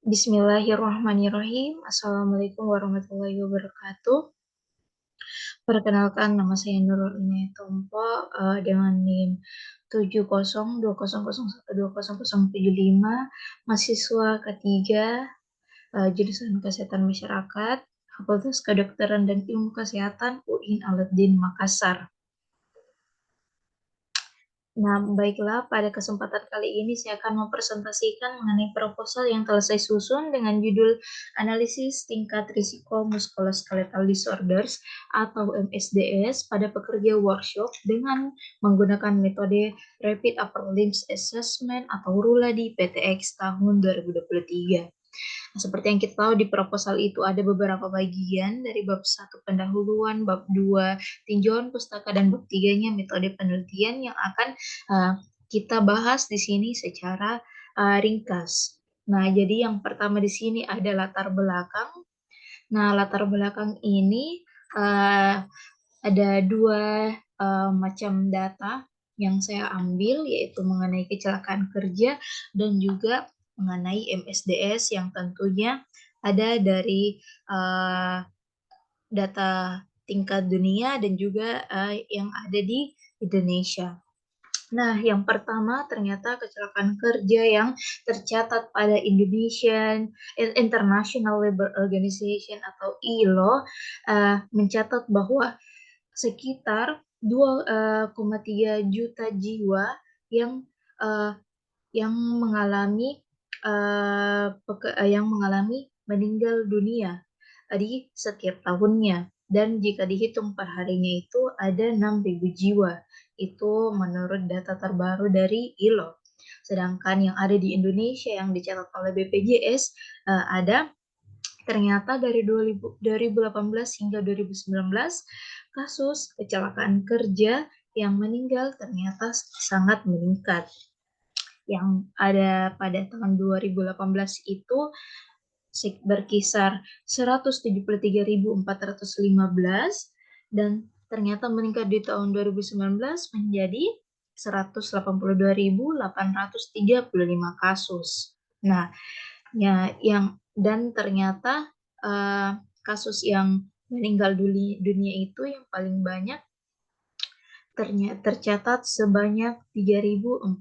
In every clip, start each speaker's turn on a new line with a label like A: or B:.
A: Bismillahirrahmanirrahim. Assalamualaikum warahmatullahi wabarakatuh. Perkenalkan nama saya Nurul Inayat Tompo dengan NIM 7020012075, mahasiswa ketiga jurusan Kesehatan Masyarakat, Fakultas Kedokteran dan Ilmu Kesehatan UIN Alauddin Makassar. Nah, baiklah, pada kesempatan kali ini saya akan mempresentasikan mengenai proposal yang telah saya susun dengan judul Analisis Tingkat Risiko Musculoskeletal Disorders atau MSDS pada pekerja workshop dengan menggunakan metode Rapid Upper Limbs Assessment atau RULA di PTX tahun 2023. Nah, seperti yang kita tahu di proposal itu ada beberapa bagian dari bab 1 pendahuluan, bab 2 tinjauan pustaka, dan bab 3-nya metode penelitian yang akan kita bahas di sini secara ringkas. Nah, jadi yang pertama di sini ada latar belakang. Nah, latar belakang ini ada dua macam data yang saya ambil, yaitu mengenai kecelakaan kerja dan juga mengenai MSDS yang tentunya ada dari data tingkat dunia dan juga yang ada di Indonesia. Nah, yang pertama ternyata kecelakaan kerja yang tercatat pada International Labour Organization atau ILO mencatat bahwa sekitar 2,3 juta jiwa yang uh, mengalami meninggal dunia di setiap tahunnya, dan jika dihitung per harinya itu ada 6.000 jiwa. Itu menurut data terbaru dari ILO. Sedangkan yang ada di Indonesia yang dicatat oleh BPJS ada ternyata dari 2018 hingga 2019 kasus kecelakaan kerja yang meninggal ternyata sangat meningkat. Yang ada pada tahun 2018 itu berkisar 173.415 dan ternyata meningkat di tahun 2019 menjadi 182.835 kasus. Nah, dan ternyata kasus yang meninggal dunia itu yang paling banyak tercatat sebanyak 3.400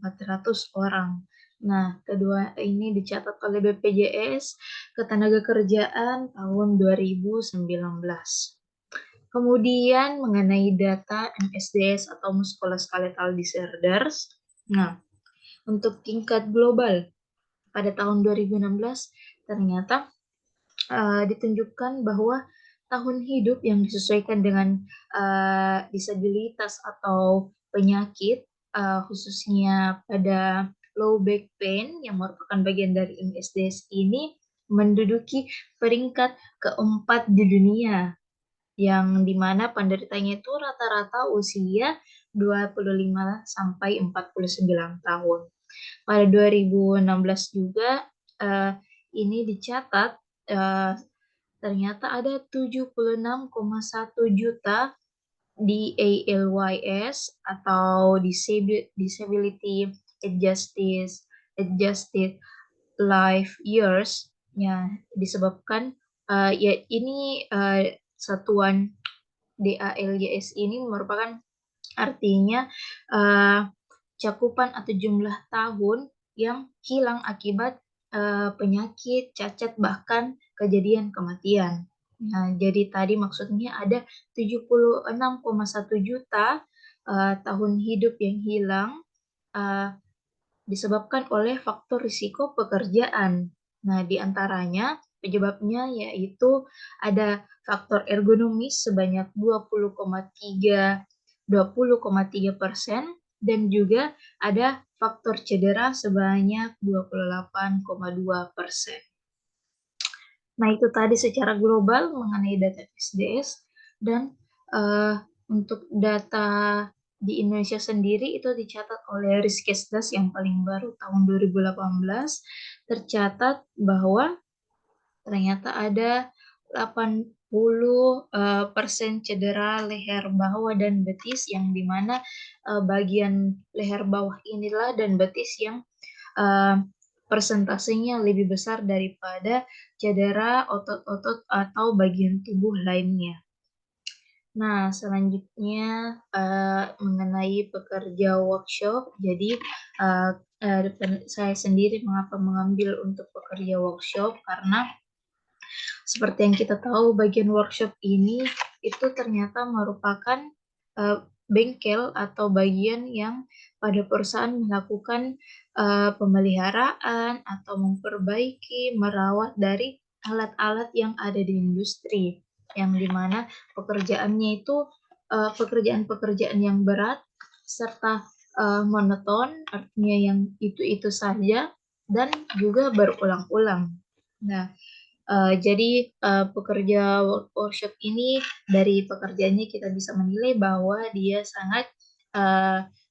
A: orang. Nah, kedua ini dicatat oleh BPJS Ketenagakerjaan tahun 2019. Kemudian mengenai data MSDS atau Musculoskeletal Disorders. Nah, untuk tingkat global pada tahun 2016 ternyata ditunjukkan bahwa tahun hidup yang disesuaikan dengan disabilitas atau penyakit, khususnya pada low back pain yang merupakan bagian dari MSDS ini menduduki peringkat keempat di dunia, yang dimana penderitanya itu rata-rata usia 25 sampai 49 tahun. Pada 2016 juga ini dicatat ternyata ada 76,1 juta DALYS atau Disability Adjusted Life Years ya, disebabkan ini satuan DALYS ini merupakan artinya cakupan atau jumlah tahun yang hilang akibat penyakit, cacat, bahkan kejadian kematian. Nah, jadi tadi maksudnya ada 76,1 juta tahun hidup yang hilang disebabkan oleh faktor risiko pekerjaan. Nah, diantaranya penyebabnya yaitu ada faktor ergonomis sebanyak 20,3% dan juga ada faktor cedera sebanyak 28,2%. Nah, itu tadi secara global mengenai data SDS, dan untuk data di Indonesia sendiri itu dicatat oleh Riskesdas yang paling baru tahun 2018, tercatat bahwa ternyata ada 80% cedera leher bawah dan betis, yang dimana bagian leher bawah inilah dan betis yang persentasenya lebih besar daripada cedera otot-otot atau bagian tubuh lainnya. Nah, selanjutnya mengenai pekerja workshop. Jadi saya sendiri mengapa mengambil untuk pekerja workshop, karena seperti yang kita tahu, bagian workshop ini itu ternyata merupakan bengkel atau bagian yang pada perusahaan melakukan pemeliharaan atau memperbaiki, merawat dari alat-alat yang ada di industri, yang dimana pekerjaannya itu pekerjaan-pekerjaan yang berat serta monoton, artinya yang itu-itu saja dan juga berulang-ulang. Nah, jadi pekerja workshop ini dari pekerjaannya kita bisa menilai bahwa dia sangat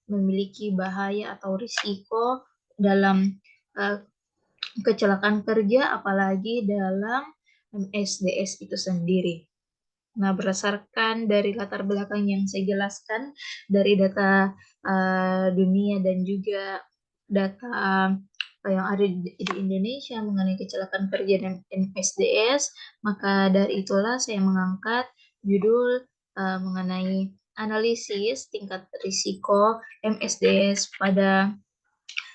A: memiliki bahaya atau risiko dalam kecelakaan kerja, apalagi dalam MSDS itu sendiri. Nah, berdasarkan dari latar belakang yang saya jelaskan dari data dunia dan juga data yang ada di Indonesia mengenai kecelakaan kerja dan MSDS, maka dari itulah saya mengangkat judul mengenai analisis tingkat risiko MSDS pada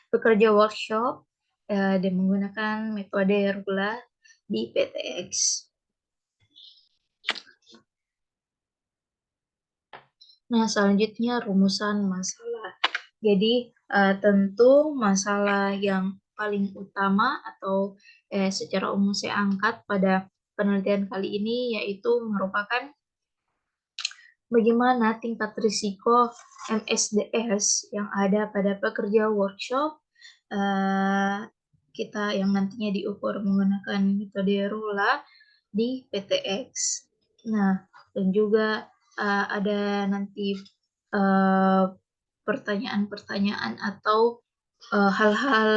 A: pekerja workshop dan menggunakan metode RULA di PTX. Nah, selanjutnya rumusan masalah. Jadi, tentu masalah yang paling utama atau secara umum saya angkat pada penelitian kali ini yaitu merupakan bagaimana tingkat risiko MSDS yang ada pada pekerja workshop kita yang nantinya diukur menggunakan metode RULA di PTX. Nah, dan juga ada nanti pertanyaan-pertanyaan atau hal-hal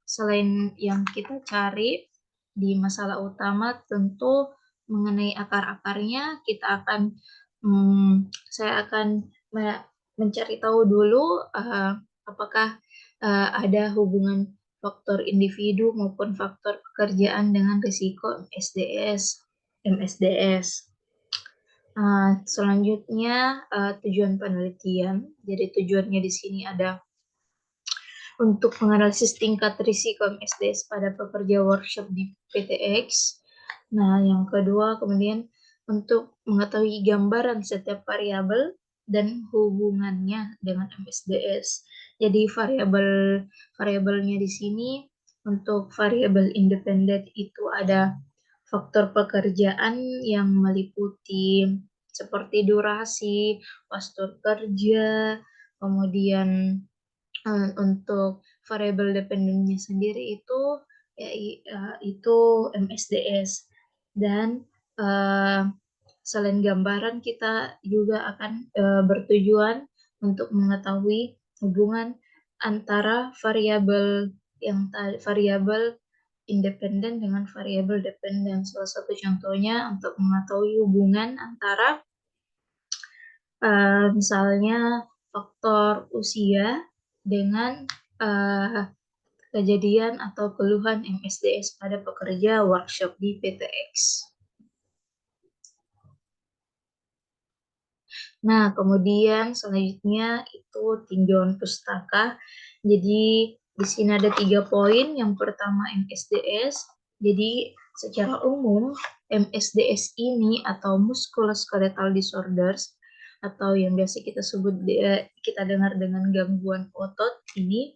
A: selain yang kita cari di masalah utama, tentu mengenai akar-akarnya kita akan saya akan mencari tahu dulu apakah ada hubungan faktor individu maupun faktor pekerjaan dengan risiko MSDS. Selanjutnya tujuan penelitian. Jadi tujuannya di sini ada untuk menganalisis tingkat risiko MSDS pada pekerja workshop di PTX. Nah, yang kedua kemudian untuk mengetahui gambaran setiap variabel dan hubungannya dengan MSDS. Jadi variabelnya di sini untuk variabel independen itu ada faktor pekerjaan yang meliputi seperti durasi, postur kerja, kemudian untuk variabel dependennya sendiri itu itu MSDS, dan selain gambaran kita juga akan bertujuan untuk mengetahui hubungan antara variabel variabel independen dengan variabel dependen. Salah satu contohnya untuk mengetahui hubungan antara misalnya faktor usia dengan kejadian atau keluhan MSDS pada pekerja workshop di PTX. Nah, kemudian selanjutnya itu tinjauan pustaka. Jadi di sini ada 3 poin. Yang pertama MSDS. Jadi secara umum MSDS ini atau musculoskeletal disorders atau yang biasa kita sebut kita dengar dengan gangguan otot ini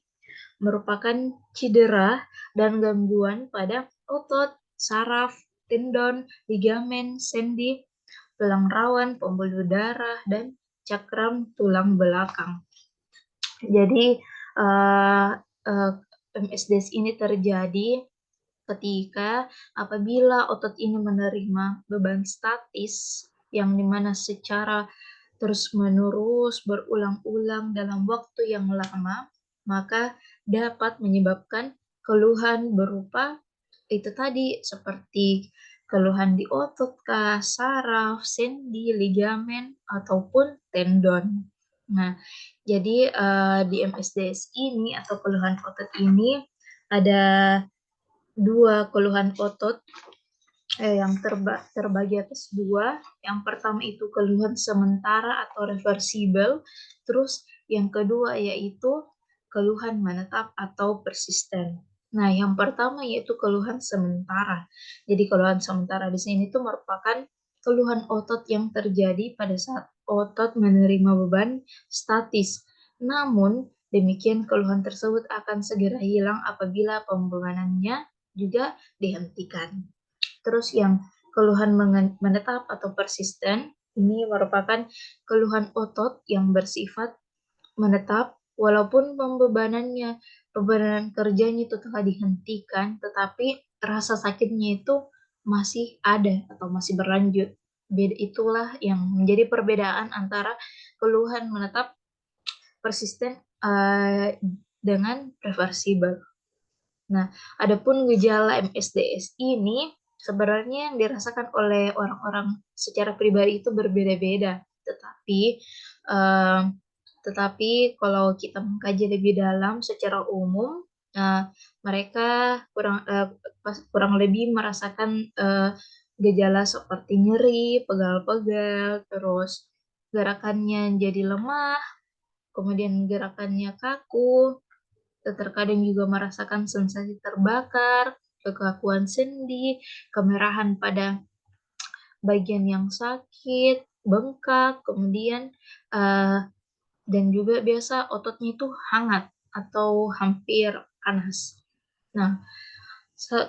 A: merupakan cedera dan gangguan pada otot, saraf, tendon, ligamen, sendi, tulang rawan, pembuluh darah, dan cakram tulang belakang. Jadi MSDS ini terjadi ketika apabila otot ini menerima beban statis yang dimana secara terus-menerus berulang-ulang dalam waktu yang lama, maka dapat menyebabkan keluhan berupa itu tadi seperti keluhan di otot, saraf, sendi, ligamen, ataupun tendon. Nah, jadi di MSDS ini atau keluhan otot ini Ada dua keluhan otot yang terbagi atas dua. Yang pertama itu keluhan sementara atau reversibel. Terus yang kedua yaitu keluhan menetap atau persisten. Nah, yang pertama yaitu keluhan sementara. Jadi keluhan sementara di sini itu merupakan keluhan otot yang terjadi pada saat otot menerima beban statis. Namun, demikian keluhan tersebut akan segera hilang apabila pembebanannya juga dihentikan. Terus yang keluhan menetap atau persisten ini merupakan keluhan otot yang bersifat menetap walaupun pembebanan kerjanya itu telah dihentikan, tetapi rasa sakitnya itu masih ada atau masih berlanjut. Itulah yang menjadi perbedaan antara keluhan menetap persisten dengan reversibel. Nah, adapun gejala MSDS ini sebenarnya yang dirasakan oleh orang-orang secara pribadi itu berbeda-beda, eh, tetapi kalau kita mengkaji lebih dalam secara umum, eh, mereka kurang lebih merasakan gejala seperti nyeri, pegal-pegal, terus gerakannya jadi lemah, kemudian gerakannya kaku, terkadang juga merasakan sensasi terbakar, kekakuan sendi, kemerahan pada bagian yang sakit, bengkak, kemudian dan juga biasa ototnya itu hangat atau hampir panas. Nah,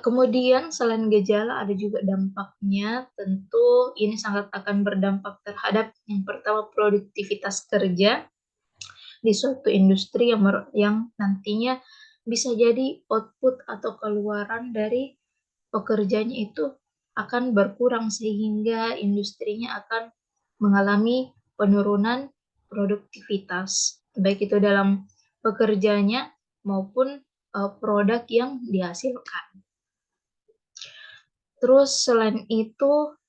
A: kemudian selain gejala ada juga dampaknya, tentu ini sangat akan berdampak terhadap yang pertama produktivitas kerja di suatu industri yang nantinya bisa jadi output atau keluaran dari pekerjanya itu akan berkurang sehingga industrinya akan mengalami penurunan produktivitas, baik itu dalam pekerjanya maupun produk yang dihasilkan. Terus selain itu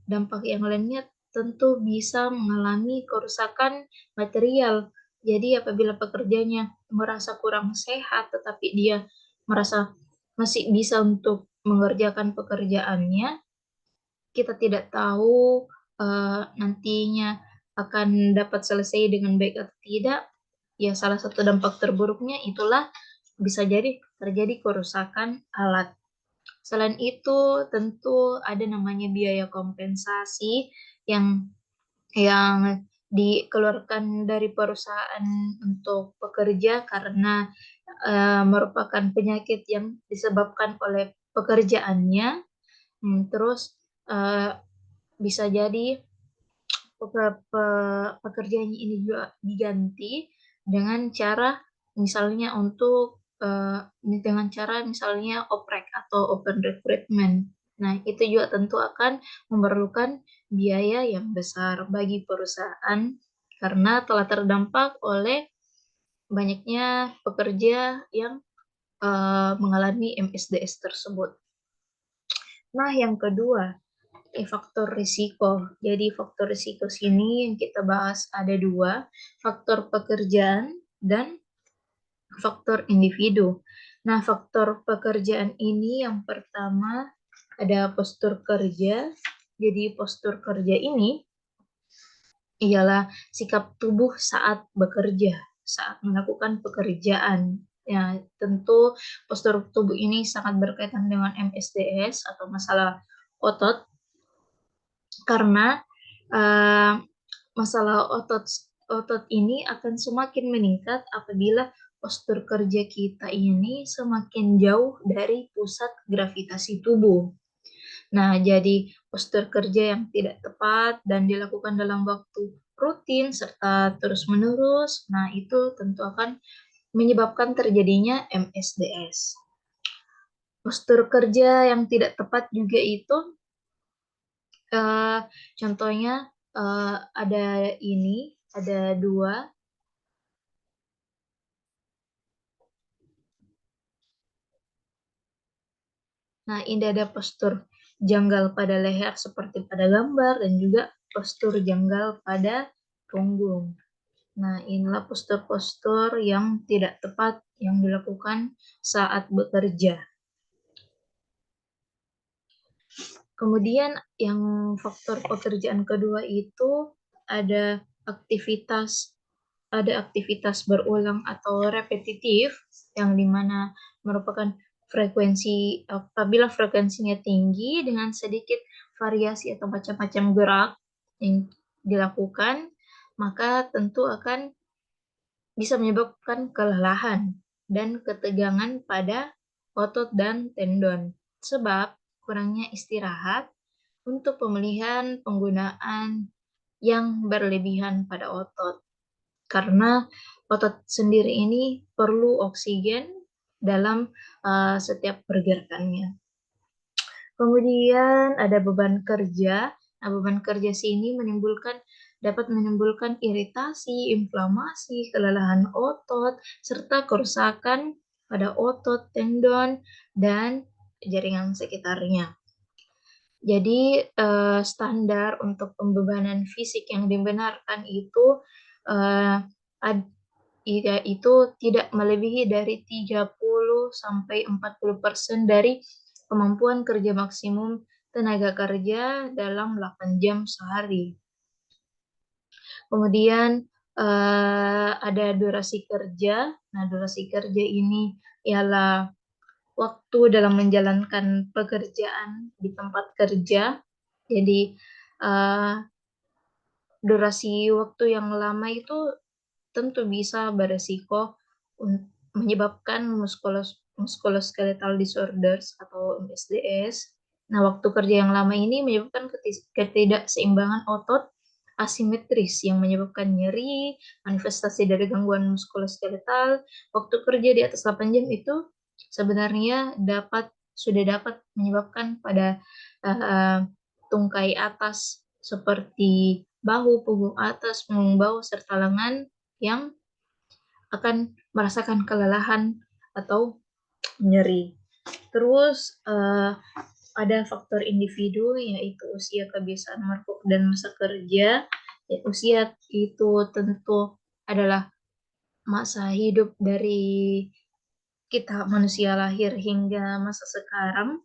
A: dampak yang lainnya tentu bisa mengalami kerusakan material. Jadi apabila pekerjanya merasa kurang sehat tetapi dia merasa masih bisa untuk mengerjakan pekerjaannya, kita tidak tahu nantinya akan dapat selesai dengan baik atau tidak. Ya, salah satu dampak terburuknya itulah bisa jadi terjadi kerusakan alat. Selain itu, tentu ada namanya biaya kompensasi yang dikeluarkan dari perusahaan untuk pekerja karena merupakan penyakit yang disebabkan oleh pekerjaannya. Terus bisa jadi pekerjaannya ini juga diganti dengan cara misalnya oprek atau open recruitment. Nah, itu juga tentu akan memerlukan biaya yang besar bagi perusahaan karena telah terdampak oleh banyaknya pekerja yang mengalami MSDS tersebut. Nah, yang kedua, faktor risiko. Jadi faktor risiko sini yang kita bahas ada dua, faktor pekerjaan dan faktor individu. Nah, faktor pekerjaan ini yang pertama ada postur kerja. Jadi postur kerja ini ialah sikap tubuh saat bekerja, saat melakukan pekerjaan. Ya, tentu postur tubuh ini sangat berkaitan dengan MSDS atau masalah otot karena masalah otot ini akan semakin meningkat apabila postur kerja kita ini semakin jauh dari pusat gravitasi tubuh. Nah, jadi postur kerja yang tidak tepat dan dilakukan dalam waktu rutin serta terus-menerus, nah itu tentu akan menyebabkan terjadinya MSDS. Postur kerja yang tidak tepat juga itu contohnya ada dua. Nah, ini ada postur janggal pada leher seperti pada gambar dan juga postur janggal pada punggung. Nah, inilah postur-postur yang tidak tepat yang dilakukan saat bekerja. Kemudian yang faktor pekerjaan kedua itu ada aktivitas berulang atau repetitif yang dimana merupakan apabila frekuensinya tinggi dengan sedikit variasi atau macam-macam gerak yang dilakukan, maka tentu akan bisa menyebabkan kelelahan dan ketegangan pada otot dan tendon. Sebab kurangnya istirahat untuk pemulihan penggunaan yang berlebihan pada otot. Karena otot sendiri ini perlu oksigen dalam setiap pergerakannya. Kemudian ada beban kerja. Nah, beban kerja sini dapat menimbulkan iritasi, inflamasi, kelelahan otot, serta kerusakan pada otot, tendon, dan jaringan sekitarnya. Jadi standar untuk pembebanan fisik yang dibenarkan itu itu tidak melebihi dari 30 sampai 40% dari kemampuan kerja maksimum tenaga kerja dalam 8 jam sehari. Kemudian ada durasi kerja. Nah, durasi kerja ini ialah waktu dalam menjalankan pekerjaan di tempat kerja. Jadi durasi waktu yang lama itu tentu bisa beresiko menyebabkan musculoskeletal disorders atau MSDS. Nah, waktu kerja yang lama ini menyebabkan ketidakseimbangan otot asimetris yang menyebabkan nyeri, manifestasi dari gangguan muskuloskeletal. Waktu kerja di atas 8 jam itu sebenarnya sudah dapat menyebabkan pada tungkai atas seperti bahu, punggung atas, punggung bawah, serta lengan yang akan merasakan kelelahan atau nyeri. Terus ada faktor individu yaitu usia, kebiasaan merokok, dan masa kerja. Usia itu tentu adalah masa hidup dari kita manusia lahir hingga masa sekarang.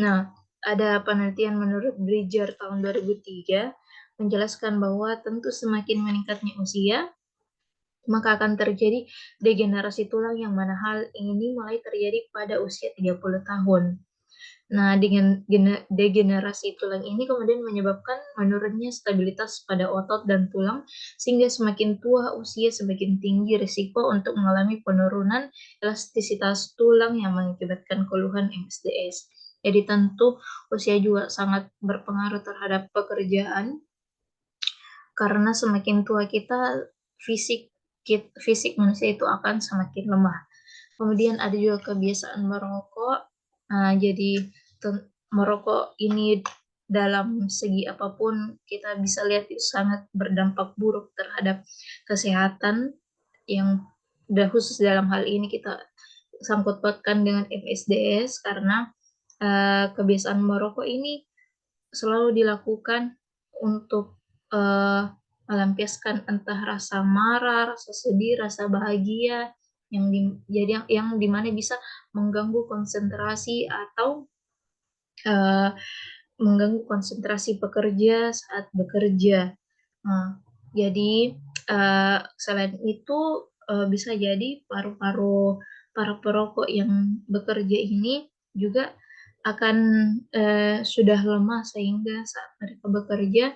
A: Nah, ada penelitian menurut Bridger tahun 2003 menjelaskan bahwa tentu semakin meningkatnya usia, maka akan terjadi degenerasi tulang yang mana hal ini mulai terjadi pada usia 30 tahun. Nah, dengan degenerasi tulang ini kemudian menyebabkan menurunnya stabilitas pada otot dan tulang, sehingga semakin tua usia semakin tinggi risiko untuk mengalami penurunan elastisitas tulang yang mengakibatkan keluhan MSDS. Jadi tentu usia juga sangat berpengaruh terhadap pekerjaan, karena semakin tua kita, fisik manusia itu akan semakin lemah. Kemudian ada juga kebiasaan merokok. Jadi merokok ini dalam segi apapun kita bisa lihat itu sangat berdampak buruk terhadap kesehatan, yang khusus dalam hal ini kita sangkut pautkan dengan MSDS karena kebiasaan merokok ini selalu dilakukan untuk melampiaskan entah rasa marah, rasa sedih, rasa bahagia yang dimana bisa mengganggu konsentrasi atau mengganggu konsentrasi pekerja saat bekerja. Jadi selain itu bisa jadi paru-paru para perokok yang bekerja ini juga akan sudah lemah, sehingga saat mereka bekerja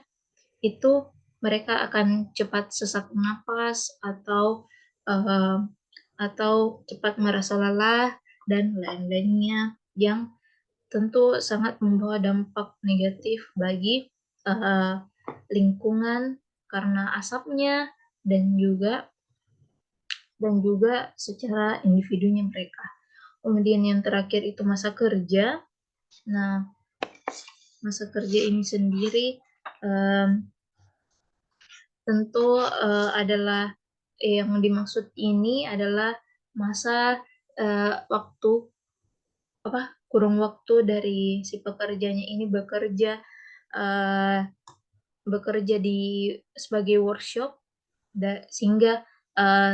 A: itu mereka akan cepat sesak napas atau cepat merasa lelah dan lain-lainnya, yang tentu sangat membawa dampak negatif bagi lingkungan karena asapnya dan juga secara individunya mereka. Kemudian yang terakhir itu masa kerja. Nah, masa kerja ini sendiri tentu adalah yang dimaksud ini adalah masa kurun waktu dari si pekerjanya ini bekerja sebagai workshop sehingga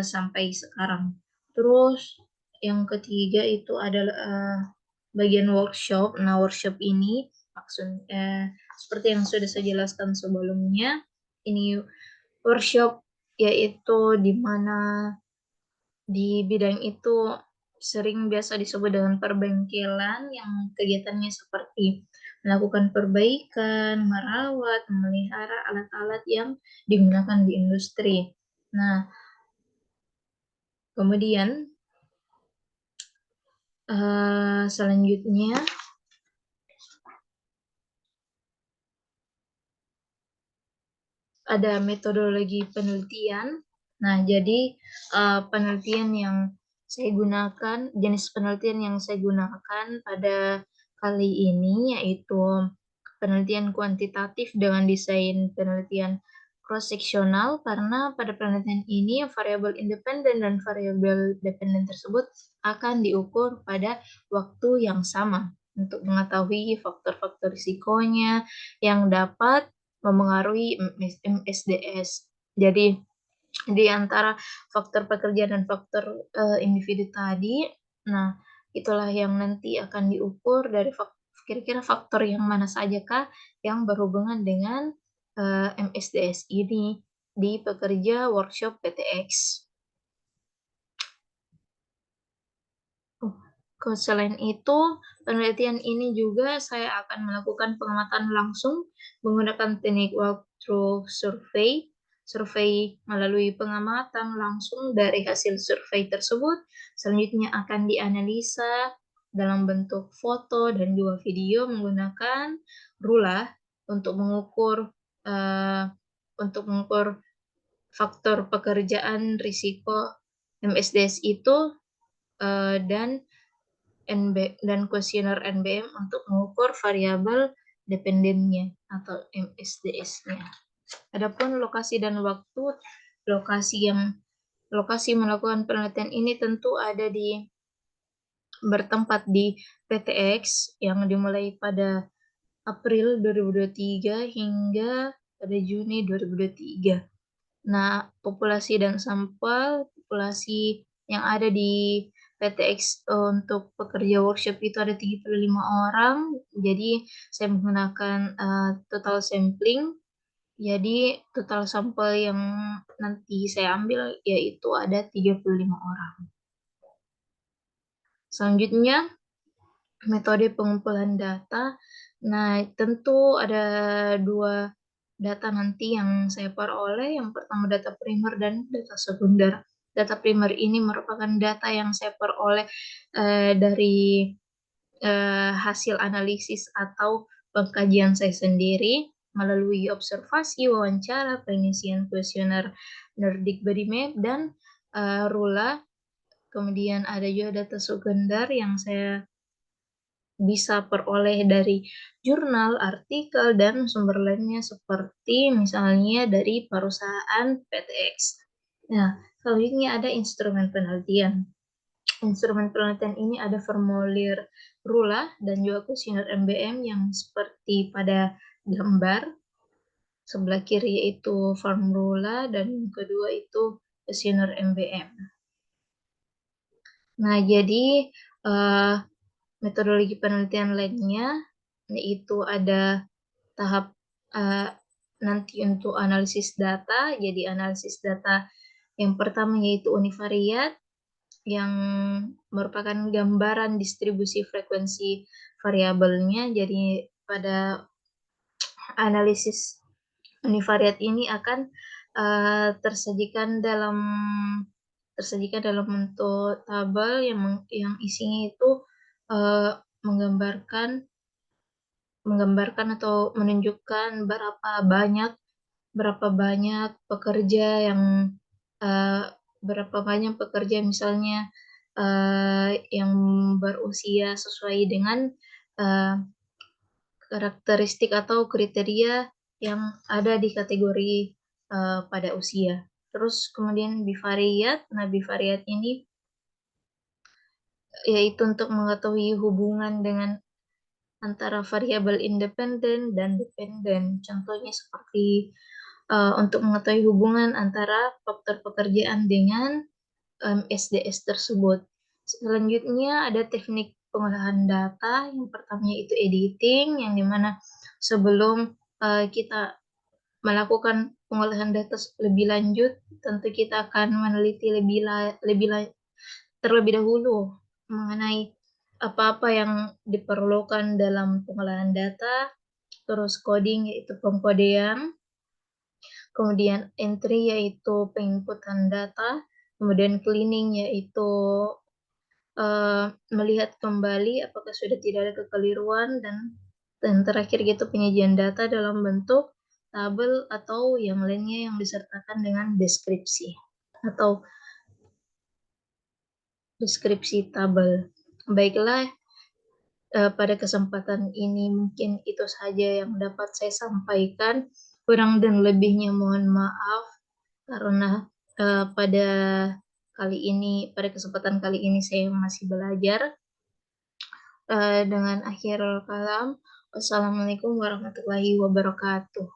A: sampai sekarang. Terus yang ketiga itu adalah bagian workshop. Nah, workshop ini seperti yang sudah saya jelaskan sebelumnya, ini workshop yaitu di mana di bidang itu sering biasa disebut dengan perbengkelan yang kegiatannya seperti melakukan perbaikan, merawat, memelihara alat-alat yang digunakan di industri. Nah, kemudian selanjutnya ada metodologi penelitian. Nah, jadi penelitian yang saya gunakan, jenis penelitian yang saya gunakan pada kali ini yaitu penelitian kuantitatif dengan desain penelitian cross-seksional, karena pada penelitian ini variabel independen dan variabel dependen tersebut akan diukur pada waktu yang sama untuk mengetahui faktor-faktor risikonya yang dapat memengaruhi MSDS. Jadi di antara faktor pekerja dan faktor individu tadi, nah itulah yang nanti akan diukur dari kira-kira faktor yang mana saja kah yang berhubungan dengan MSDS ini di pekerja workshop PTX. Selain itu, penelitian ini juga saya akan melakukan pengamatan langsung menggunakan teknik walkthrough survei melalui pengamatan langsung dari hasil survei tersebut, selanjutnya akan dianalisa dalam bentuk foto dan juga video menggunakan rula untuk mengukur faktor pekerjaan risiko MSDS itu dan kuesioner NBM untuk mengukur variabel dependennya atau MSDS-nya. Adapun lokasi dan waktu, lokasi melakukan penelitian ini tentu ada bertempat di PTX yang dimulai pada April 2023 hingga pada Juni 2023. Nah, populasi yang ada di PTX untuk pekerja workshop itu ada 35 orang. Jadi saya menggunakan total sampling. Jadi total sampel yang nanti saya ambil yaitu ada 35 orang. Selanjutnya, metode pengumpulan data. Nah, tentu ada dua data nanti yang saya peroleh. Yang pertama data primer dan data sekunder. Data primer ini merupakan data yang saya peroleh dari hasil analisis atau pengkajian saya sendiri melalui observasi, wawancara, pengisian kuesioner Nordic Body Map, dan rula. Kemudian ada juga data sekunder yang saya bisa peroleh dari jurnal, artikel, dan sumber lainnya seperti misalnya dari perusahaan PTX. Nah, selanjutnya ada instrumen penelitian. Instrumen penelitian ini ada formulir rula dan juga kuesioner MBM yang seperti pada gambar. Sebelah kiri yaitu form rula dan kedua itu kuesioner MBM. Nah, jadi metodologi penelitian lainnya yaitu ada tahap nanti untuk analisis data. Jadi analisis data yang pertama yaitu univariat, yang merupakan gambaran distribusi frekuensi variabelnya. Jadi pada analisis univariat ini akan tersajikan dalam bentuk tabel yang isinya itu menggambarkan atau menunjukkan berapa banyak pekerja misalnya yang berusia sesuai dengan karakteristik atau kriteria yang ada di kategori pada usia. Terus kemudian bivariat. Nah, bivariat ini yaitu untuk mengetahui hubungan dengan antara variabel independen dan dependen. Contohnya seperti untuk mengetahui hubungan antara faktor pekerjaan dengan SDS tersebut. Selanjutnya ada teknik pengolahan data. Yang pertamanya itu editing, yang dimana sebelum kita melakukan pengolahan data lebih lanjut, tentu kita akan meneliti terlebih dahulu mengenai apa-apa yang diperlukan dalam pengolahan data, terus coding yaitu pengkodean, kemudian entry yaitu penginputan data, kemudian cleaning yaitu melihat kembali apakah sudah tidak ada kekeliruan, dan terakhir gitu penyajian data dalam bentuk tabel atau yang lainnya yang disertakan dengan deskripsi atau deskripsi tabel. Baiklah, pada kesempatan ini mungkin itu saja yang dapat saya sampaikan. Kurang dan lebihnya mohon maaf karena pada kesempatan kali ini saya masih belajar. Dengan akhir kalam, wassalamualaikum warahmatullahi wabarakatuh.